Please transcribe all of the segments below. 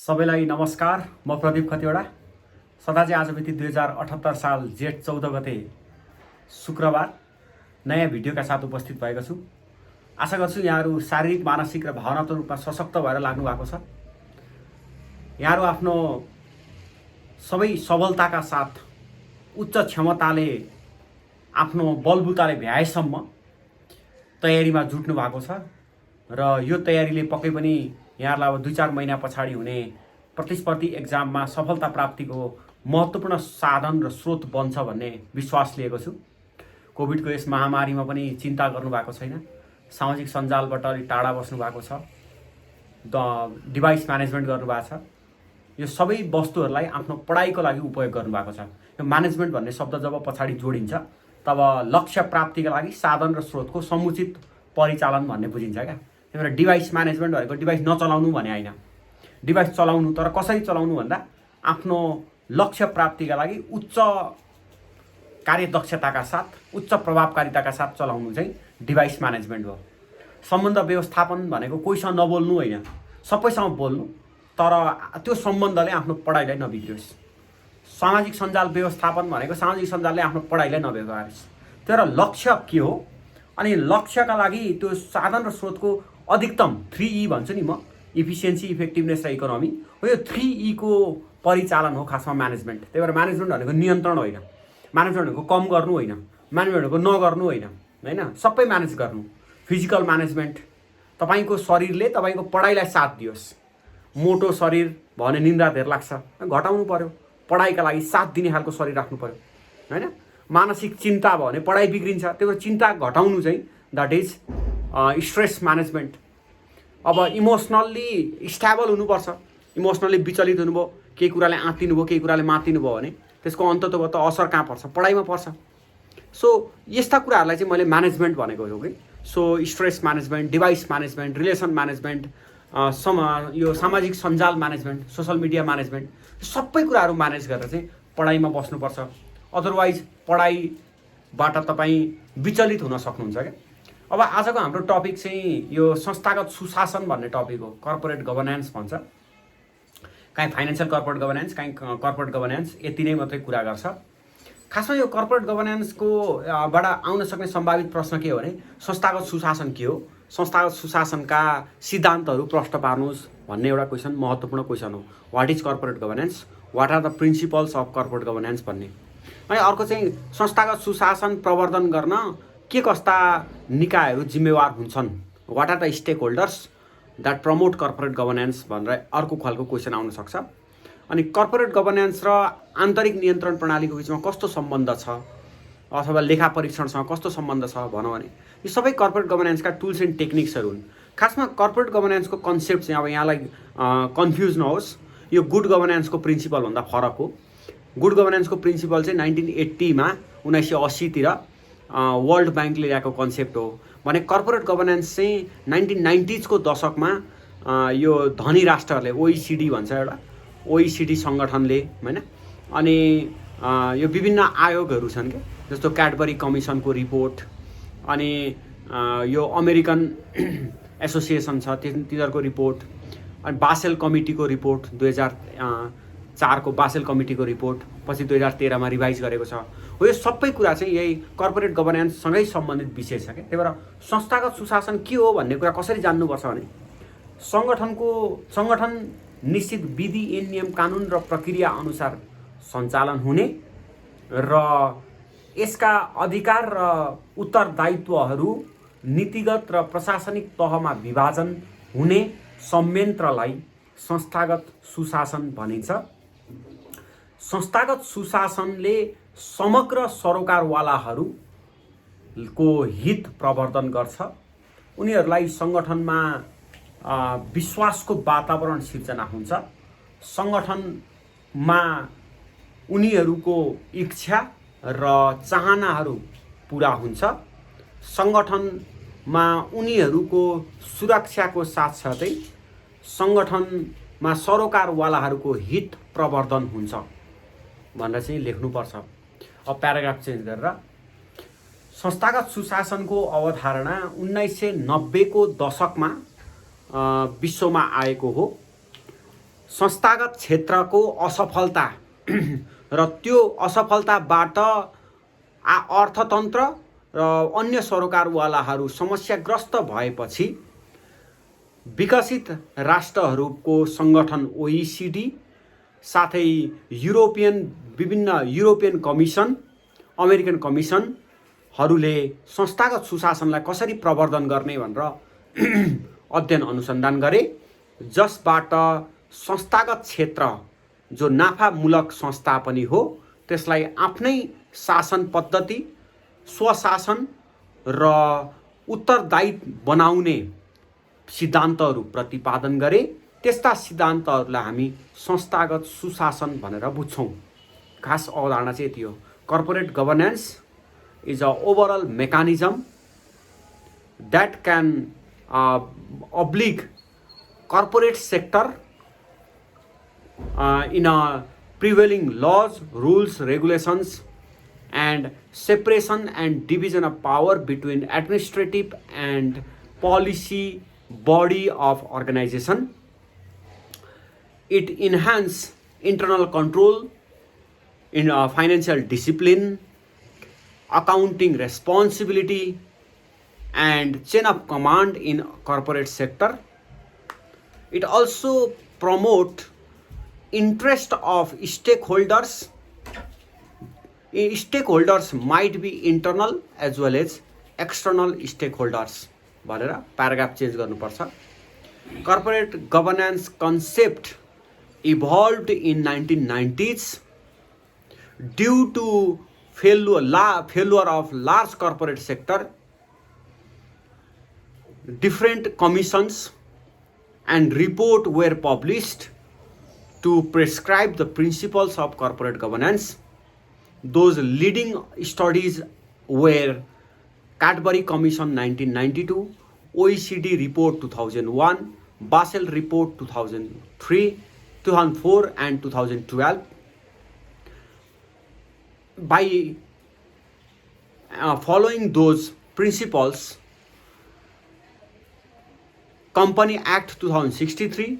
सबैलाई नमस्कार। म प्रदीप खतिवडा। सदा चाहिँ आज मिति 2078 साल जेठ 14 गते शुक्रबार नयाँ भिडियोका साथ उपस्थित भएको छु। आशा गर्छु यहाँहरू शारीरिक, मानसिक र भावनात्मक रूपमा सशक्त भएर लाग्नु भएको छ। यहाँहरू आफ्नो सबै सबलताका साथ उच्च क्षमताले आफ्नो बलबुताले भ्याएसम्म तयारीमा जुट्नु भएको छ र यो तयारीले पक्कै पनि यहाँलाई अब 2-4 महिना पछाडि हुने प्रतिस्पर्धी एक्जाममा सफलता प्राप्तिको महत्त्वपूर्ण साधन र स्रोत बन्छ भन्ने विश्वास लिएको छु। कोभिडको यस महामारीमा पनि चिन्ता गर्नुभएको छैन। सामाजिक सञ्जालबाट अलि टाढा बस्नु भएको छ। डिभाइस म्यानेजमेन्ट गर्नुभएको छ। यो सबै वस्तुहरूलाई आफ्नो पढाइको लागि उपयोग गर्नुभएको छ। यो म्यानेजमेन्ट भन्ने शब्द जब पछाडि जोडिन्छ तब लक्ष्य प्राप्तिका लागि साधन र स्रोतको समुचित परिचालन भन्ने बुझिन्छ क्या। त्यही भएर डिभाइस म्यानेजमेन्ट भनेको डिभाइस नचलाउनु भने होइन, डिभाइस चलाउनु, तर कसरी चलाउनु भन्दा आफ्नो लक्ष्य प्राप्तिका लागि उच्च कार्यदक्षताका साथ, उच्च प्रभावकारिताका साथ चलाउनु चाहिँ डिभाइस म्यानेजमेन्ट हो। सम्बन्ध व्यवस्थापन भनेको कोहीसँग नबोल्नु होइन, सबैसँग बोल्नु, तर त्यो सम्बन्धले आफ्नो पढाइलाई नबिग्रियोस्। सामाजिक सञ्जाल व्यवस्थापन भनेको सामाजिक सञ्जालले आफ्नो पढाइलाई नबिगारोस्। तर लक्ष्य के हो अनि लक्ष्यका लागि त्यो साधन र स्रोतको अधिकतम 3E भन्छु नि म, इफिसियन्सी, इफेक्टिभनेस र इकोनोमी हो। यो 3E को परिचालन हो खासमा म्यानेजमेन्ट। त्यही भएर म्यानेजमेन्ट भनेको नियन्त्रण होइन, म्यानेजमेन्ट भनेको कम गर्नु होइन, म्यानेजमेन्ट भनेको नगर्नु होइन, सबै म्यानेज गर्नु। फिजिकल म्यानेजमेन्ट, तपाईँको शरीरले तपाईँको पढाइलाई साथ दियोस्। मोटो शरीर भयो भने निन्द्रा धेर लाग्छ, घटाउनु पर्यो। पढाइका लागि साथ दिने खालको शरीर राख्नु पर्यो होइन। मानसिक चिन्ता भयो भने पढाइ बिग्रिन्छ। त्यही भएर चिन्ता घटाउनु चाहिँ द्याट इज स्ट्रेस म्यानेजमेन्ट। अब इमोसनल्ली स्टेबल हुनुपर्छ। इमोसनल्ली विचलित हुनुभयो, केही कुराले आत्तिनु भयो, केही कुराले मात्तिनु भयो भने त्यसको अन्ततः असर कहाँ पर्छ? पढाइमा पर्छ। सो यस्ता कुराहरूलाई चाहिँ मैले म्यानेजमेन्ट भनेको हो कि। So stress management, device management, relation management, यो सामाजिक सञ्जाल म्यानेजमेन्ट, सोसल मिडिया म्यानेजमेन्ट, सबै कुराहरू म्यानेज गरेर चाहिँ पढाइमा बस्नुपर्छ। अदरवाइज पढाइबाट तपाईँ विचलित हुन सक्नुहुन्छ क्या। अब आजको हाम्रो टपिक चाहिँ यो संस्थागत सुशासन भन्ने टपिक हो। कर्पोरेट गभर्नेन्स भन्छ, काहीँ फाइनेन्सियल कर्पोरेट गभर्नेन्स, काहीँ कर्पोरेट गभर्नेन्स, यति नै मात्रै कुरा गर्छ। खासमा यो कर्पोरेट गभर्नेन्सको बाट आउन सक्ने सम्भावित प्रश्न के हो भने संस्थागत सुशासन के हो, संस्थागत सुशासनका सिद्धान्तहरू प्रश्न पार्नुहोस् भन्ने एउटा क्वेसन, महत्त्वपूर्ण क्वेसन हो। What is corporate governance, what are the principles of corporate governance भन्ने। अनि अर्को चाहिँ संस्थागत सुशासन प्रवर्धन गर्न के कस्ता निकायहरू जिम्मेवार हुन्छन्, what are the stakeholders that promote corporate governance भनेर अर्को खालको क्वेसन आउन सक्छ। अनि कर्पोरेट गभर्नेन्स र आन्तरिक नियन्त्रण प्रणालीको बिचमा कस्तो सम्बन्ध छ, अथवा लेखा परीक्षणसँग कस्तो सम्बन्ध छ भनौँ भने यो सबै कर्पोरेट गभर्नेन्सका टुल्स एन्ड टेक्निक्सहरू हुन्। खासमा कर्पोरेट गभर्नेन्सको कन्सेप्ट चाहिँ अब यहाँलाई कन्फ्युज नहोस्, यो गुड गभर्नेन्सको प्रिन्सिपलभन्दा फरक हो। गुड गभर्नेन्सको प्रिन्सिपल चाहिँ 1980मा 1980तिर वर्ल्ड ब्याङ्कले ल्याएको कन्सेप्ट हो भने कर्पोरेट गभर्नेन्स चाहिँ 1990s को दशकमा यो धनी राष्ट्रहरूले, OECD भन्छ एउटा, OECD सङ्गठनले होइन, अनि यो विभिन्न आयोगहरू छन् क्या, जस्तो क्याडबरी कमिसनको रिपोर्ट, अनि यो अमेरिकन एसोसिएसन छ तिनीहरूको रिपोर्ट, अनि बासेल कमिटीको रिपोर्ट 2004 को बासेल कमिटीको रिपोर्ट, पछि 2013 मा रिभाइज गरेको छ हो। यो सबै कुरा चाहिँ यही कर्पोरेट गभर्नेन्ससँगै सम्बन्धित विषय छ क्या। त्यही भएर संस्थागत सुशासन के हो भन्ने कुरा कसरी जान्नुपर्छ भने सङ्गठन निश्चित विधि, ऐन, नियम, कानुन र प्रक्रिया अनुसार सञ्चालन हुने र यसका अधिकार र उत्तरदायित्वहरू नीतिगत र प्रशासनिक तहमा विभाजन हुने संयन्त्रलाई संस्थागत सुशासन भनिन्छ। संस्थागत सुशासनले समग्र सरोकारवालाहरूको हित प्रवर्धन गर्छ। उनीहरूलाई सङ्गठनमा विश्वासको वातावरण सिर्जना हुन्छ। सङ्गठनमा उनीहरूको इच्छा र चाहनाहरू पुरा हुन्छ। सङ्गठनमा उनीहरूको सुरक्षाको साथसाथै सङ्गठनमा सरोकारवालाहरूको हित प्रवर्धन हुन्छ भनेर चाहिँ लेख्नुपर्छ। अब प्याराग्राफ चेन्ज गरेर संस्थागत सुशासनको अवधारणा 1990 को दशकमा विश्वमा आएको हो। संस्थागत क्षेत्रको असफलता र त्यो असफलताबाट अर्थतन्त्र र अन्य सरोकारवालाहरू समस्याग्रस्त भएपछि विकसित राष्ट्रहरूको सङ्गठन OECD साथै विभिन्न युरोपियन कमिसन, अमेरिकन कमिसनहरूले संस्थागत सुशासनलाई कसरी प्रवर्धन गर्ने भनेर अध्ययन अनुसन्धान गरे, जसबाट संस्थागत क्षेत्र जो नाफामूलक संस्था पनि हो त्यसलाई आफ्नै शासन पद्धति, स्वशासन र उत्तरदायित्व बनाउने सिद्धान्तहरू प्रतिपादन गरे। त्यस्ता सिद्धान्तहरूलाई हामी संस्थागत सुशासन भनेर बुझ्छौँ। खास अवधारणा चाहिँ यति हो। Corporate governance is a overall mechanism that can oblige corporate sector in a prevailing laws, rules, regulations, and separation and division of power between administrative and policy body of organization. It enhances internal control in financial discipline, accounting responsibility, and chain of command in corporate sector. It also promote interest of stakeholders. Stakeholders might be internal as well as external stakeholders. भनेर paragraph change गर्नुपर्छ। Corporate governance concept evolved in 1990s due to failure of large corporate sector. Different commissions and report were published to prescribe the principles of corporate governance. Those leading studies were Cadbury Commission 1992, OECD Report 2001, Basel Report 2003, 2004 and 2012. By following those principles, Company Act 2063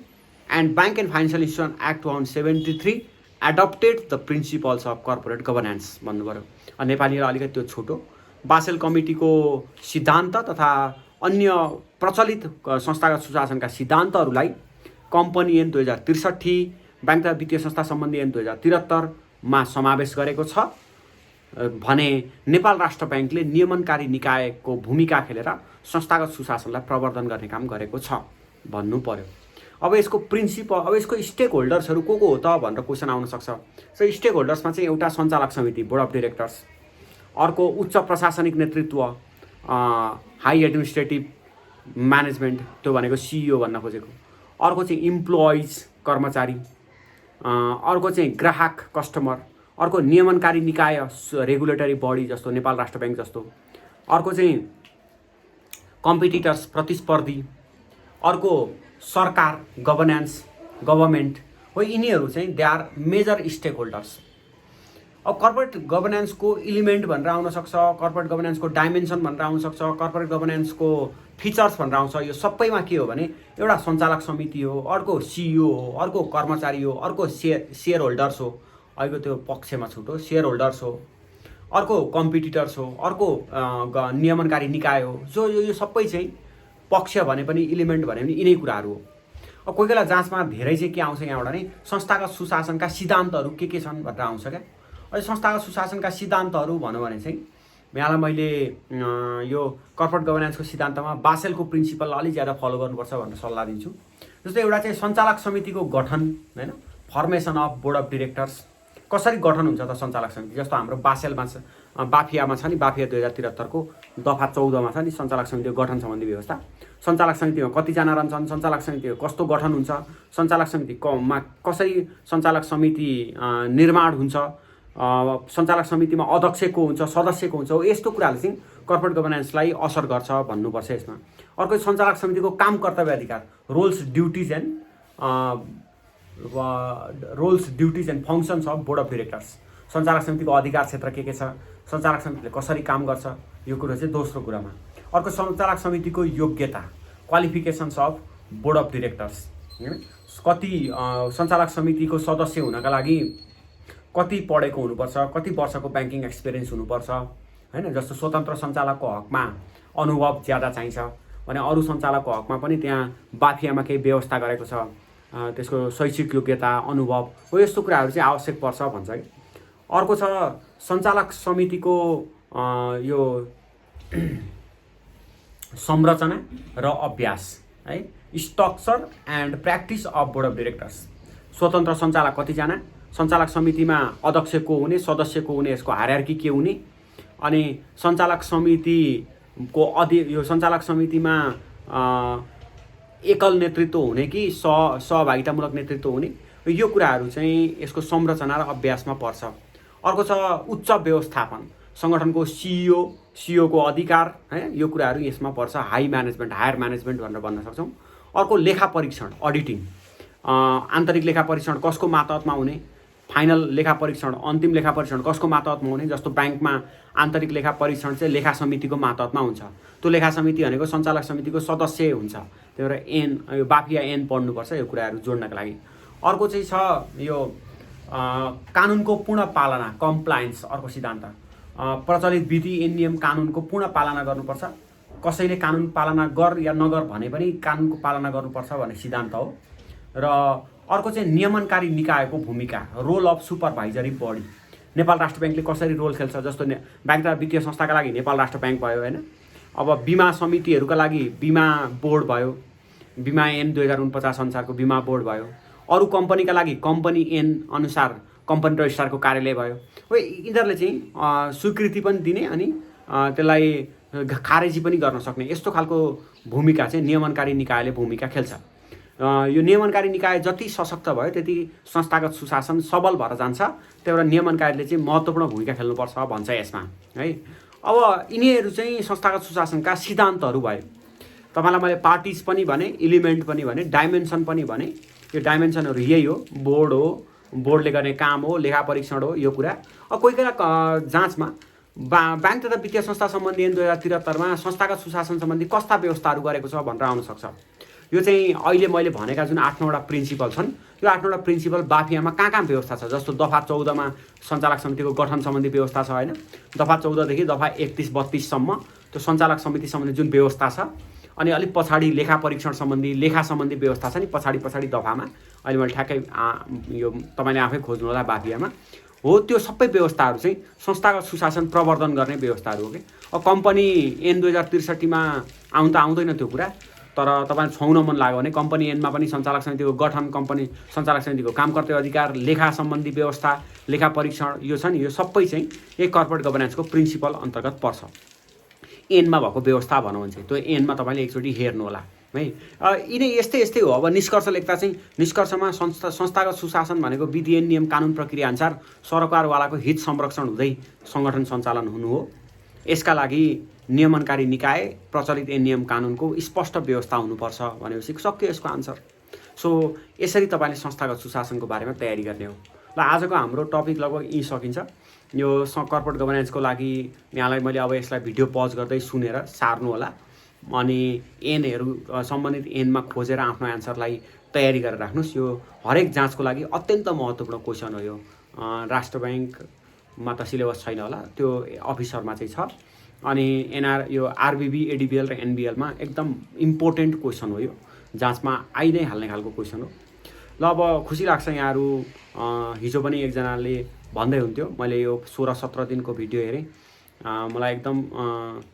and Bank and Financial Institution Act 2073 adopted the principles of corporate governance. भन्नुभयो नेपालीलाई अलिकति त्यो छोटो। Basel कमिटीको सिद्धान्त तथा अन्य प्रचलित संस्थागत सुशासनका सिद्धान्तहरूलाई कम्पनी ऐन 2063, बैंक तथा वित्तीय संस्था सम्बन्धी ऐन 2073 मा समावेश गरेको छ भने नेपाल राष्ट्र बैंकले नियमनकारी निकायको भूमिका खेलेर संस्थागत सुशासनलाई प्रवर्धन गर्ने काम गरेको छ भन्नु पर्यो। अब यसको प्रिन्सिपल, अब यसको स्टेक होल्डर्सहरू को हो त भनेर क्वेसन आउन सक्छ। सो स्टेक होल्डर्समा चाहिँ एउटा सञ्चालक समिति, बोर्ड अफ डाइरेक्टर्स, अर्को उच्च प्रशासनिक नेतृत्व, हाई एडमिनिस्ट्रेटिभ म्यानेजमेन्ट, त्यो भनेको CEO भन्न खोजेको, अर्को चाहिँ इम्प्लोइज कर्मचारी, अर्को चाहिँ ग्राहक कस्टमर, अर्को नियमनकारी निकाय रेगुलेटरी बडी जस्तो नेपाल राष्ट्र बैंक जस्तो, अर्को चाहिँ कम्पिटिटर्स प्रतिस्पर्धी, अर्को सरकार गभर्मेन्ट हो। यिनीहरू चाहिँ they are major stakeholders. अब कर्पोरेट गभर्नेन्सको इलिमेन्ट भनेर आउन सक्छ, कर्पोरेट गभर्नेन्सको डाइमेन्सन भनेर आउन सक्छ, कर्पोरेट गभर्नेन्सको फिचर्स भनेर आउँछ। यो सबैमा के हो भने एउटा सञ्चालक समिति हो, अर्को CEO हो, अर्को कर्मचारी हो, अर्को सेयर होल्डर्स हो, अहिलेको त्यो पक्षमा छुटो सेयर होल्डर्स हो, अर्को कम्पिटिटर्स हो, अर्को नियमनकारी निकाय हो। जो यो सबै चाहिँ पक्ष भने पनि इलिमेन्ट भने पनि यिनै कुराहरू हो। अब कोही बेला जाँचमा धेरै चाहिँ के आउँछ यहाँबाट नै संस्थागत सुशासनका सिद्धान्तहरू के छन् भनेर आउँछ क्या। अहिले संस्थागत सुशासनका सिद्धान्तहरू भनौँ भने चाहिँ यहाँलाई मैले यो कर्पोरेट गभर्नेन्सको सिद्धान्तमा बासेलको प्रिन्सिपललाई अलिक ज्यादा फलो गर्नुपर्छ भनेर सल्लाह दिन्छु। जस्तै एउटा चाहिँ सञ्चालक समितिको गठन, हैन, formation of board of directors. कसरी गठन हुन्छ त सञ्चालक समिति? जस्तो हाम्रो बासेलमा छ, बाफियामा छ नि, बाफिया 2073 को दफा 14 मा छ नि सञ्चालक समितिको गठन सम्बन्धी व्यवस्था। सञ्चालक समितिमा कतिजना रहन्छन्, सञ्चालक समितिको कस्तो गठन हुन्छ, सञ्चालक समितिमा कसरी सञ्चालक समिति निर्माण हुन्छ, सञ्चालक समितिमा अध्यक्ष को हुन्छ, सदस्य को हुन्छ, यस्तो कुराले चाहिँ कर्पोरेट गभर्नेन्सलाई असर गर्छ भन्नुपर्छ यसमा। अर्को सञ्चालक समितिको काम कर्तव्य अधिकार, roles duties and functions of board of directors. सञ्चालक समितिको अधिकार क्षेत्र के छ, सञ्चालक समितिले कसरी काम गर्छ, यो कुरो चाहिँ दोस्रो कुरामा। अर्को सञ्चालक समितिको योग्यता, qualifications of board of directors. हैन। कति सञ्चालक समितिको सदस्य हुनका लागि कति पढेको हुनुपर्छ, कति वर्षको ब्याङ्किङ एक्सपिरियन्स हुनुपर्छ हैन। जस्तो स्वतन्त्र सञ्चालकको हकमा अनुभव ज्यादा चाहिन्छ भने अरू सञ्चालकको हकमा पनि त्यहाँ बाफियामा केही व्यवस्था गरेको छ, त्यसको शैक्षिक योग्यता, अनुभव हो, यस्तो कुराहरू चाहिँ आवश्यक पर्छ भन्छ कि। अर्को छ सञ्चालक समितिको यो संरचना र अभ्यास है, structure and practice of board of directors. स्वतन्त्र सञ्चालक कतिजना, सञ्चालक समितिमा अध्यक्ष को हुने, सदस्य को हुने, यसको हायरार्की के हुने, अनि सञ्चालक समितिको यो सञ्चालक समितिमा एकल नेतृत्व हुने कि सहभागितामूलक नेतृत्व हुने, यो कुराहरू चाहिँ यसको संरचना र अभ्यासमा पर्छ। अर्को छ उच्च व्यवस्थापन, सङ्गठनको सिइओ को अधिकार है, यो कुराहरू यसमा पर्छ। हाई म्यानेजमेन्ट, हायर म्यानेजमेन्ट भनेर भन्न सक्छौँ। अर्को लेखा परीक्षण, अडिटिङ, आन्तरिक लेखा परीक्षण कसको मातहतमा हुने, फाइनल लेखा परीक्षण, अन्तिम लेखा परीक्षण कसको मातहतमा हुने। जस्तो ब्याङ्कमा आन्तरिक लेखा परीक्षण चाहिँ लेखा समितिको मातहतमा हुन्छ। त्यो लेखा समिति भनेको सञ्चालक समितिको सदस्य हुन्छ, त्यही भएर यो बाफिया एन पढ्नुपर्छ यो कुराहरू जोड्नका लागि। अर्को चाहिँ छ यो कानुनको पूर्ण पालना, कम्प्लायन्स, अर्को सिद्धान्त। प्रचलित विधि ऐन नियम कानुनको पूर्ण पालना गर्नुपर्छ। कसैले कानुन पालना गर या नगर भने पनि कानुनको पालना गर्नुपर्छ भन्ने सिद्धान्त हो। र अर्को चाहिँ नियमनकारी निकायको भूमिका, रोल अफ सुपरभाइजरी बडी। नेपाल राष्ट्र ब्याङ्कले कसरी रोल खेल्छ, जस्तो ब्याङ्क तथा वित्तीय संस्थाका लागि नेपाल राष्ट्र ब्याङ्क भयो होइन। अब बिमा समितिहरूका लागि बिमा बोर्ड भयो, बिमा ऐन 2049 अनुसारको बिमा बोर्ड भयो। अरू कम्पनीका लागि कम्पनी ऐन अनुसार कम्पनी रजिस्ट्रारको कार्यालय भयो। हो, यिनीहरूले चाहिँ स्वीकृति पनि दिने अनि त्यसलाई खारेजी पनि गर्न सक्ने, यस्तो खालको भूमिका चाहिँ नियमनकारी निकायले भूमिका खेल्छ। यो नियमनकारी निकाय जति सशक्त भयो त्यति संस्थागत सुशासन सबल भएर जान्छ। त्यही भएर नियमनकारीले चाहिँ महत्त्वपूर्ण भूमिका खेल्नुपर्छ भन्छ यसमा है। अब यिनीहरू चाहिँ संस्थागत सुशासनका सिद्धान्तहरू भयो। तपाईँलाई मैले पार्टिज पनि भने, एलिमेन्ट पनि भने, डाइमेन्सन पनि भने। यो डाइमेन्सनहरू यही हो, बोर्ड हो, बोर्डले गर्ने काम हो, लेखा परीक्षण हो, यो कुरा। अब कोही बेला जाँचमा ब्याङ्क तथा वित्तीय संस्था सम्बन्धी ऐन 2073मा संस्थागत सुशासन सम्बन्धी कस्ता व्यवस्थाहरू गरेको छ भनेर आउन सक्छ। यो चाहिँ अहिले मैले भनेका जुन 8-9वटा प्रिन्सिपल छन्, यो 8-9वटा प्रिन्सिपल बाफियामा कहाँ व्यवस्था छ। जस्तो दफा 14मा सञ्चालक समितिको गठन सम्बन्धी व्यवस्था छ होइन। दफा 14 देखि दफा 31-32 सम्म त्यो सञ्चालक समिति सम्बन्धी जुन व्यवस्था छ। अनि अलिक पछाडि लेखा परीक्षण सम्बन्धी, लेखा सम्बन्धी व्यवस्था छ नि पछाडि दफामा। अहिले मैले ठ्याक्कै यो तपाईँले आफै खोज्नु होला बाफियामा हो। त्यो सबै व्यवस्थाहरू चाहिँ संस्थागत सुशासन प्रवर्धन गर्ने व्यवस्थाहरू हो कि। अब कम्पनी ऐन 2063मा आउँदैन त्यो कुरा, तर तपाईँ छाउन मन लाग्यो भने कम्पनी ऐनमा पनि सञ्चालक समितिको गठन, कम्पनी सञ्चालक समितिको काम कर्तव्य अधिकार, लेखा सम्बन्धी व्यवस्था, लेखा परीक्षण, यो छ नि, यो सबै चाहिँ एक कर्पोरेट गभर्नेन्सको प्रिन्सिपल अन्तर्गत पर्छ। ऐनमा भएको व्यवस्था भनौँ भने चाहिँ त्यो ऐनमा तपाईँले एकचोटि हेर्नु होला है। यिनै यस्तै हो। अब निष्कर्ष लेख्दा चाहिँ निष्कर्षमा संस्थागत सुशासन भनेको विधि ऐन नियम कानुन प्रक्रिया अनुसार सरकारवालाको हित संरक्षण हुँदै सङ्गठन सञ्चालन हुनु हो। यसका लागि नियमनकारी निकाय, प्रचलित ऐन नियम कानुनको स्पष्ट व्यवस्था हुनुपर्छ भनेपछि सक्यो यसको आन्सर। सो यसरी तपाईँले संस्थागत सुशासनको बारेमा तयारी गर्ने हो। ल आजको हाम्रो टपिक लगभग यही सकिन्छ। यो कर्पोरेट गभर्नेन्सको लागि यहाँलाई मैले अब यसलाई भिडियो पज गर्दै सुनेर सार्नु होला। अनि ऐनहरू सम्बन्धित ऐनमा खोजेर आफ्नो एन्सरलाई तयारी गरेर राख्नुहोस्। यो हरेक जाँचको लागि अत्यन्त महत्त्वपूर्ण क्वेसन हो। यो राष्ट्र ब्याङ्कमा त सिलेबस छैन होला, त्यो अफिसरमा चाहिँ छ। अनि यो आरबिबी, एडिबिएल र एनबिएलमा एकदम इम्पोर्टेन्ट क्वेसन हो। यो जाँचमा आइ नै हाल्ने खालको क्वेसन हो। ल अब खुसी लाग्छ, यहाँहरू हिजो पनि एकजनाले भन्दै हुन्थ्यो, मैले यो 16-17 दिनको भिडियो हेरेँ, मलाई एकदम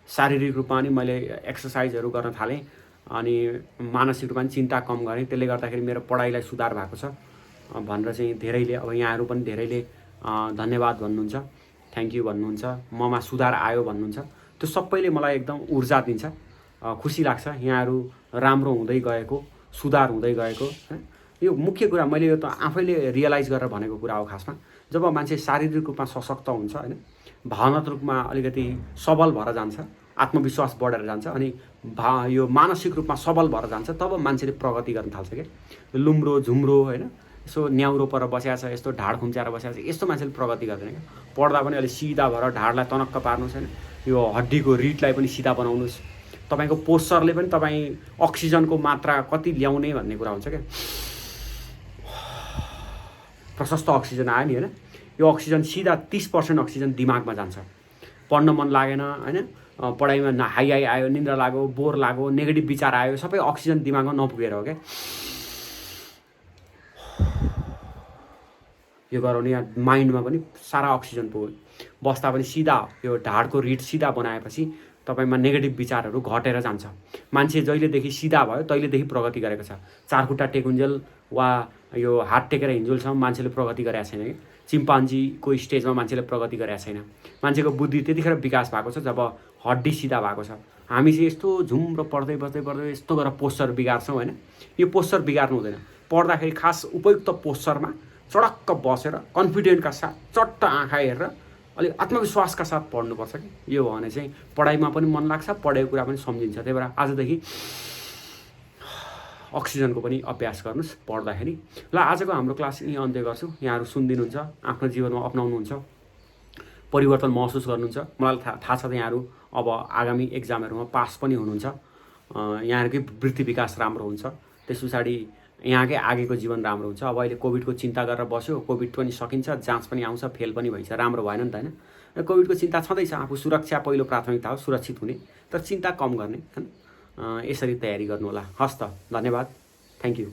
शारीरिक रूपमा पनि मैले एक्सर्साइजहरू गर्न थालेँ अनि मानसिक रूपमा पनि चिन्ता कम गरेँ। त्यसले गर्दाखेरि मेरो पढाइलाई सुधार भएको छ भनेर चाहिँ धेरैले, अब यहाँहरू पनि धेरैले धन्यवाद भन्नुहुन्छ, थ्याङ्क यू भन्नुहुन्छ, ममा सुधार आयो भन्नुहुन्छ। त्यो सबैले मलाई एकदम ऊर्जा दिन्छ, खुसी लाग्छ। यहाँहरू राम्रो हुँदै गएको, सुधार हुँदै गएको, यो मुख्य कुरा मैले यो त आफैले रियलाइज गरेर भनेको कुरा हो। खासमा जब मान्छे शारीरिक रूपमा सशक्त हुन्छ होइन, भावनात्मक रूपमा अलिकति सबल भएर जान्छ, आत्मविश्वास बढेर जान्छ, अनि यो मानसिक रूपमा सबल भएर जान्छ, तब मान्छेले प्रगति गर्न थाल्छ क्या। लुम्रो झुम्रो होइन, यसो न्याउरो पर बसेको छ, यस्तो ढाड खुम्च्याएर बसेको छ, यस्तो मान्छेले प्रगति गर्दैन क्या। पढ्दा पनि अलिक सिधा भएर ढाडलाई तनक्क पार्नुहोस् होइन, यो हड्डीको रिटलाई पनि सिधा बनाउनुहोस्, तपाईँको पोस्चरले पनि तपाईँ अक्सिजनको मात्रा कति ल्याउने भन्ने कुरा हुन्छ क्या। प्रशस्त अक्सिजन आयो नि होइन, यो अक्सिजन सिधा 30% अक्सिजन दिमागमा जान्छ। पढ्न मन लागेन होइन, पढाइमा हाई आयो, निन्द्रा लाग्यो, बोर लाग्यो, नेगेटिभ विचार आयो, सबै अक्सिजन दिमागमा नपुगेर हो क्या। यो गराउने यहाँ माइन्डमा पनि सारा अक्सिजन पुग्यो, बस्दा पनि सिधा यो ढाडको रिड सिधा बनाएपछि तपाईँमा नेगेटिभ विचारहरू घटेर जान्छ। मान्छे जहिलेदेखि सिधा भयो तहिलेदेखि प्रगति गरेको छ। चारखुट्टा टेकुन्जेल वा यो हात टेकेर हिँड्जुलसम्म मान्छेले प्रगति गरेको छैन कि। चिम्पान्जीको स्टेजमा मान्छेले प्रगति गरेको छैन। मान्छेको बुद्धि त्यतिखेर विकास भएको छ जब हड्डी सिधा भएको छ। हामी चाहिँ यस्तो झुम्रो पढ्दै बस्दै यस्तो गरेर पोस्चर बिगार्छौँ होइन। यो पोस्चर बिगार्नु हुँदैन। पढ्दाखेरि खास उपयुक्त पोस्चरमा चडक्क बसेर कन्फिडेन्टका साथ चट्ट आँखा हेरेर अलिक आत्मविश्वासका साथ पढ्नुपर्छ कि। यो हो भने चाहिँ पढाइमा पनि मन लाग्छ, पढेको कुरा पनि सम्झिन्छ। त्यही भएर आजदेखि अक्सिजनको पनि अभ्यास गर्नुहोस् पढ्दाखेरि। ल आजको हाम्रो क्लास यहीँ अन्त्य गर्छु। यहाँहरू सुनिदिनुहुन्छ, आफ्नो जीवनमा अपनाउनुहुन्छ, परिवर्तन महसुस गर्नुहुन्छ। मलाई थाहा छ यहाँहरू अब आगामी एक्जामहरूमा पास पनि हुनुहुन्छ। यहाँहरूकै वृत्ति विकास राम्रो हुन्छ। त्यस पछाडि यहाँकै आगेको जीवन राम्रो हुन्छ। अब अहिले कोभिडको चिन्ता गरेर बस्यो, कोभिड पनि सकिन्छ, जाँच पनि आउँछ, फेल पनि भइन्छ, राम्रो भएन नि त होइन। कोभिडको चिन्ता छँदैछ। आफू सुरक्षा पहिलो प्राथमिकता हो, सुरक्षित हुने, तर चिन्ता कम गर्ने होइन। यसरी तयारी गर्नु होला। हस् त, धन्यवाद, थ्याङ्क यू।